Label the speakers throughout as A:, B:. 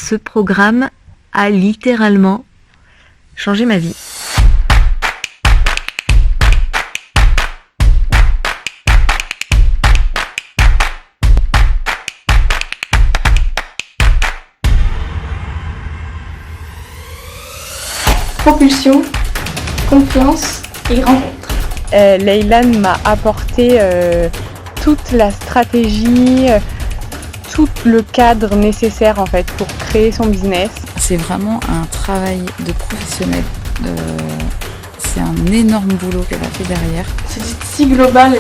A: ce programme a littéralement changé ma vie.
B: Propulsion, confiance et rencontre.
C: Leylan m'a apporté toute la stratégie, tout le cadre nécessaire en fait pour créer son business.
D: C'est vraiment un travail de professionnel. C'est un énorme boulot qu'elle a fait derrière.
B: C'est si global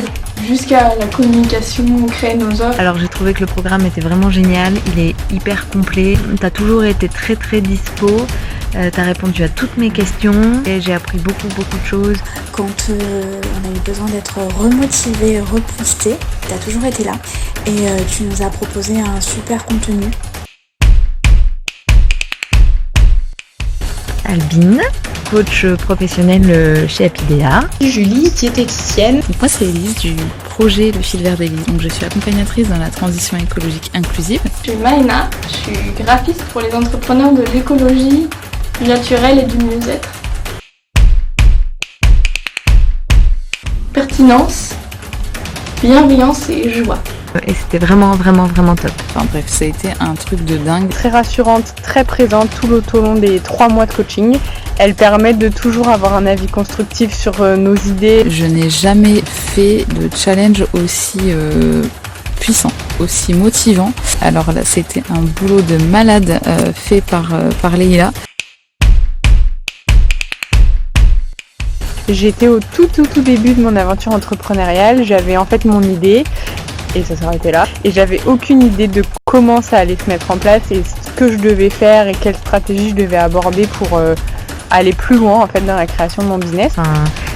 B: jusqu'à la communication, créer nos offres.
A: Alors j'ai trouvé que le programme était vraiment génial, il est hyper complet. T'as toujours été très dispo, t'as répondu à toutes mes questions et j'ai appris beaucoup de choses.
E: Quand on a eu besoin d'être remotivé, reposté, t'as toujours été là et tu nous as proposé un super contenu.
A: Albine, coach professionnel chez Apidea.
F: Julie, diététicienne.
D: Moi c'est Elise du projet Le Fil Vert d'Élise. Donc je suis accompagnatrice dans la transition écologique inclusive.
B: Je suis Maëna, je suis graphiste pour les entrepreneurs de l'écologie, du naturel et du mieux-être. Pertinence, bienveillance et joie.
A: Et c'était vraiment top.
D: Enfin bref, ça a été un truc de dingue.
C: Très rassurante, très présente tout au long des 3 mois de coaching. Elle permet de toujours avoir un avis constructif sur nos idées.
D: Je n'ai jamais fait de challenge aussi puissant, aussi motivant. Alors là, c'était un boulot de malade fait par Leïla.
C: J'étais au tout début de mon aventure entrepreneuriale. J'avais en fait mon idée et ça s'arrêtait là. Et j'avais aucune idée de comment ça allait se mettre en place et ce que je devais faire et quelle stratégie je devais aborder pour aller plus loin en fait dans la création de mon business.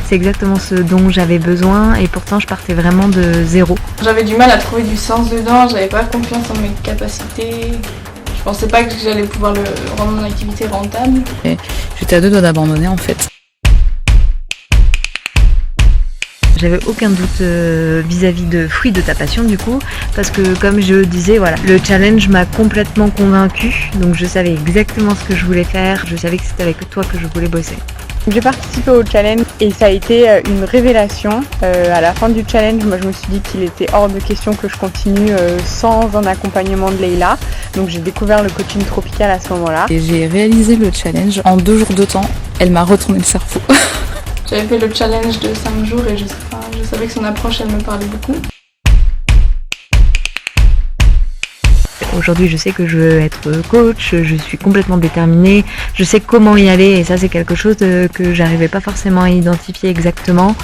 A: C'est exactement ce dont j'avais besoin et pourtant je partais vraiment de zéro.
B: J'avais du mal à trouver du sens dedans, j'avais pas confiance en mes capacités. Je pensais pas que j'allais pouvoir rendre mon activité rentable.
D: Et j'étais à 2 doigts d'abandonner en fait.
A: J'avais aucun doute vis-à-vis de Fruit de ta passion du coup, parce que comme je disais, voilà, le challenge m'a complètement convaincue, donc je savais exactement ce que je voulais faire, je savais que c'était avec toi que je voulais bosser.
C: J'ai participé au challenge et ça a été une révélation. À la fin du challenge, moi je me suis dit qu'il était hors de question que je continue sans un accompagnement de Leïla. Donc j'ai découvert le coaching tropical à ce moment-là.
D: Et j'ai réalisé le challenge en 2 jours de temps. Elle m'a retourné le cerveau.
B: J'avais fait le challenge de 5 jours et je savais que son approche, elle me parlait beaucoup.
A: Aujourd'hui, je sais que je veux être coach, je suis complètement déterminée, je sais comment y aller et ça c'est quelque chose que j'arrivais pas forcément à identifier exactement.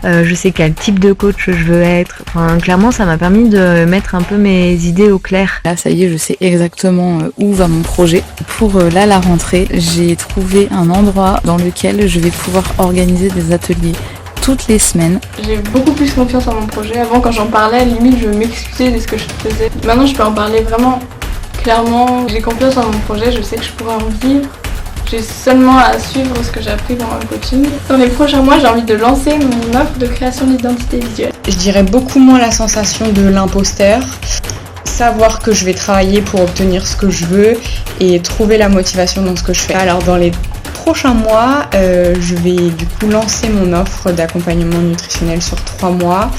A: Je sais quel type de coach je veux être. Enfin, clairement, ça m'a permis de mettre un peu mes idées au clair.
D: Là, ça y est, je sais exactement où va mon projet. Pour la rentrée, j'ai trouvé un endroit dans lequel je vais pouvoir organiser des ateliers toutes les semaines.
B: J'ai beaucoup plus confiance en mon projet. Avant, quand j'en parlais, limite je m'excusais de ce que je faisais. Maintenant, je peux en parler vraiment clairement. J'ai confiance en mon projet, je sais que je pourrais en vivre. J'ai seulement à suivre ce que j'ai appris pendant le coaching. Dans les prochains mois, j'ai envie de lancer mon offre de création d'identité visuelle.
F: Je dirais beaucoup moins la sensation de l'imposteur. Savoir que je vais travailler pour obtenir ce que je veux et trouver la motivation dans ce que je fais. Alors dans les prochains mois, je vais du coup lancer mon offre d'accompagnement nutritionnel sur 3 mois.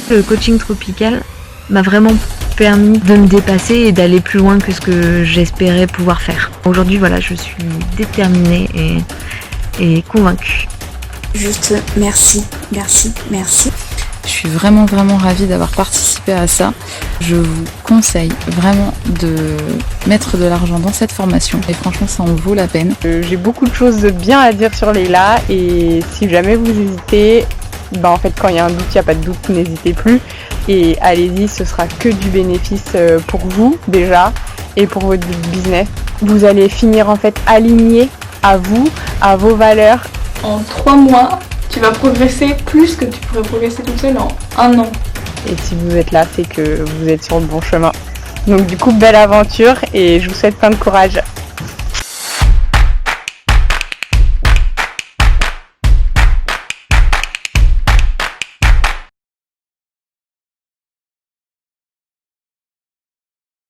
A: Le coaching tropical m'a vraiment permis de me dépasser et d'aller plus loin que ce que j'espérais pouvoir faire. Aujourd'hui, voilà, je suis déterminée et convaincue.
E: Juste merci.
D: Je suis vraiment ravie d'avoir participé à ça. Je vous conseille vraiment de mettre de l'argent dans cette formation et franchement ça en vaut la peine.
C: J'ai beaucoup de choses de bien à dire sur Leïla et si jamais vous hésitez, en fait quand il y a un doute, il n'y a pas de doute, n'hésitez plus et allez-y, ce sera que du bénéfice pour vous déjà et pour votre business. Vous allez finir en fait aligné à vous, à vos valeurs.
B: En 3 mois, tu vas progresser plus que tu pourrais progresser toute seule en 1 an.
C: Et si vous êtes là, c'est que vous êtes sur le bon chemin. Donc du coup, belle aventure et je vous souhaite plein de courage.